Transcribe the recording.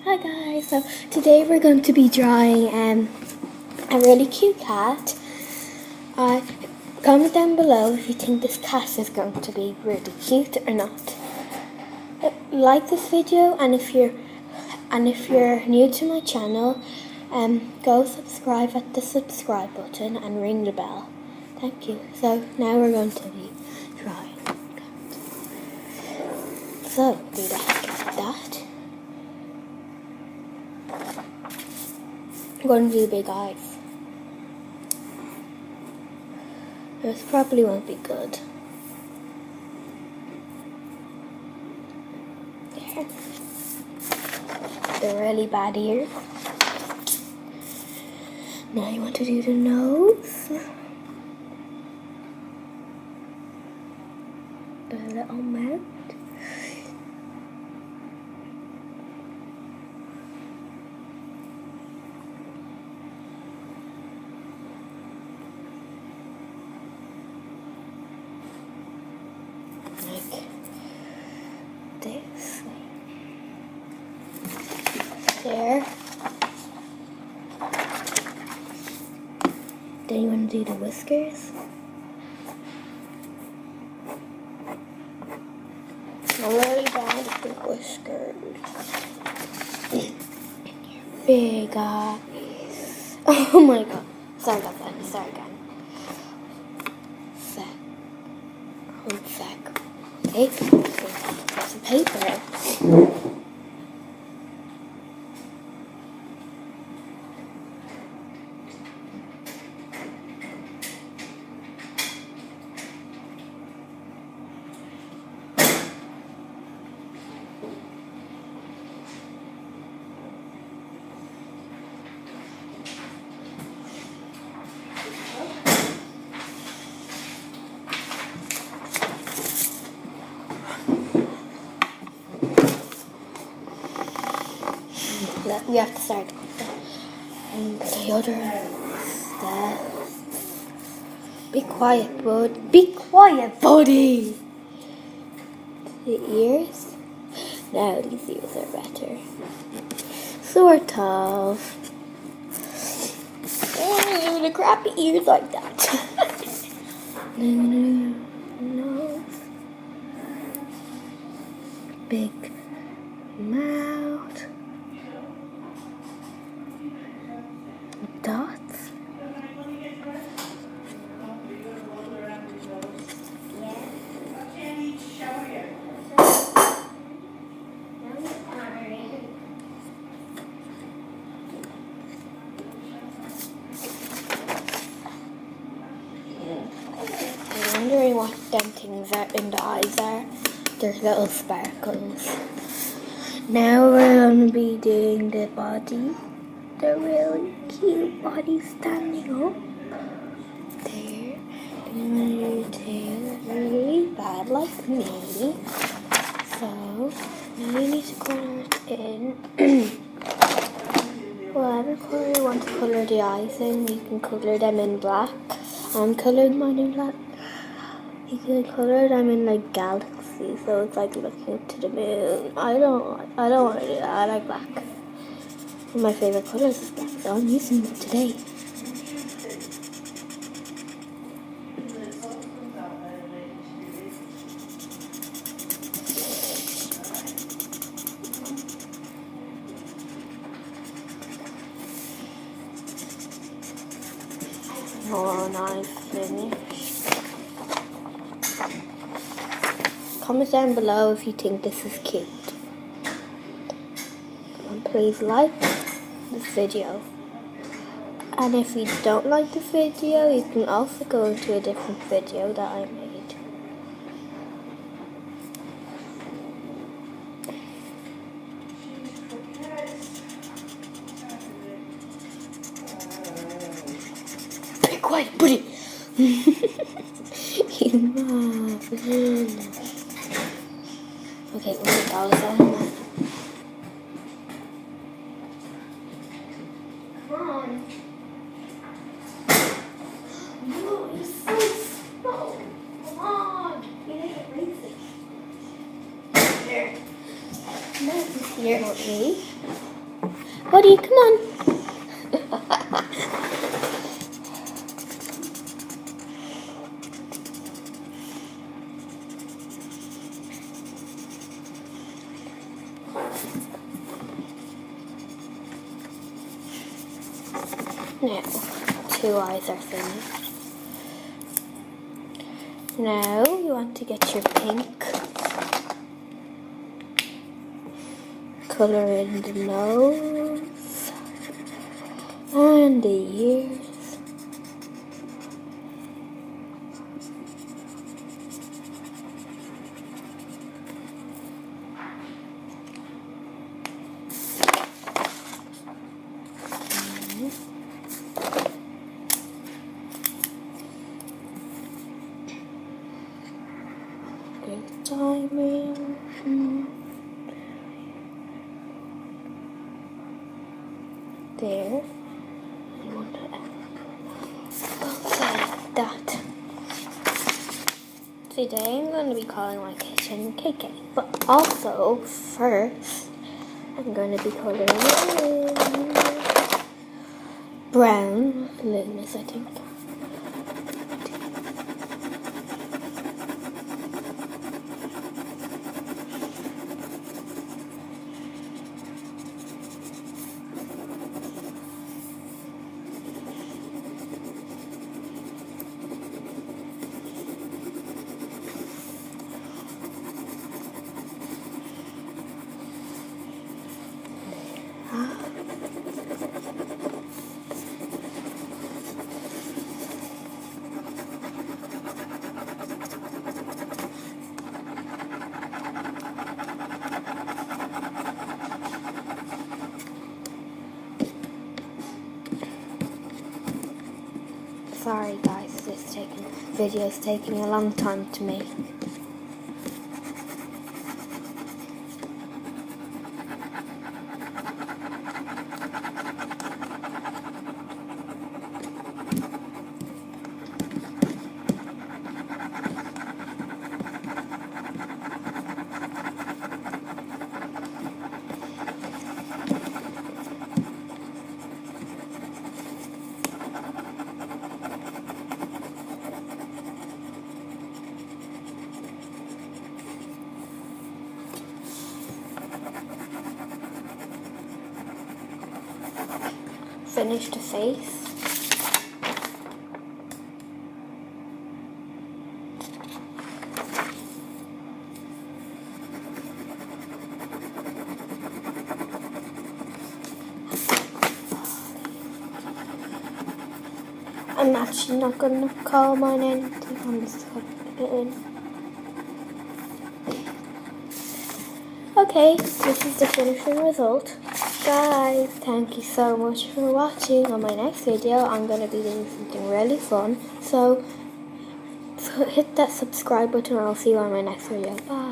Hi guys, so today we're going to be drawing a really cute cat. Comment down below if you think this cat is going to be really cute or not. Like this video, and if you're new to my channel, go subscribe at the subscribe button and ring the bell. Thank you. So now we're going to be drawing. So do that. I'm going to do big eyes. This probably won't be good. There. The really bad ears. Now you want to do the nose. The little mouth. Like this. There. Then you want to do the whiskers. I'm really bad at the whiskers. Big eyes. Oh my god. Sorry about that. Sorry again. One sec. Okay. Some paper. We have to start the other stuff. Be quiet, bud. Be quiet, buddy. The ears. Now these ears are better. Sort of. The crappy ears like that. Nose. Big mouth. Dots. I'm wondering what them things are in the eyes are. There's little sparkles. Now we're going to be doing the body. The really cute body standing up. There. And your tail is really bad like me. So now you need to color it in. Whatever color you want to color the eyes in, you can color them in black. I'm colored mine in black. You can color them in like galaxy, so it's like looking up to the moon. I don't want to do that. I like black. One of my favorite colors is black, so I'm using it today. Oh, nice finish. Comment down below if you think this is cute. And please like this video. And if you don't like the video, you can also go into a different video that I made. Quiet, buddy. You move. Okay, we'll go down. Come on. No, you're so slow. Come on. You need to race it. There. Nice here, okay. Buddy, come on. Now, 2 eyes are finished. Now, you want to get your pink. Color in the nose and the ears. Good timing. There. You want to like that. Today I'm going to be calling my kitchen KK, but also first I'm going to be coloring in brown litmus, I think. Sorry guys, this video's taking a long time to make. Finish the face. I'm actually not going to call mine anything, I'm just going to put it in. Okay, this is the finishing result. Guys, thank you so much for watching. On my next video, I'm going to be doing something really fun. So hit that subscribe button and I'll see you on my next video. Bye.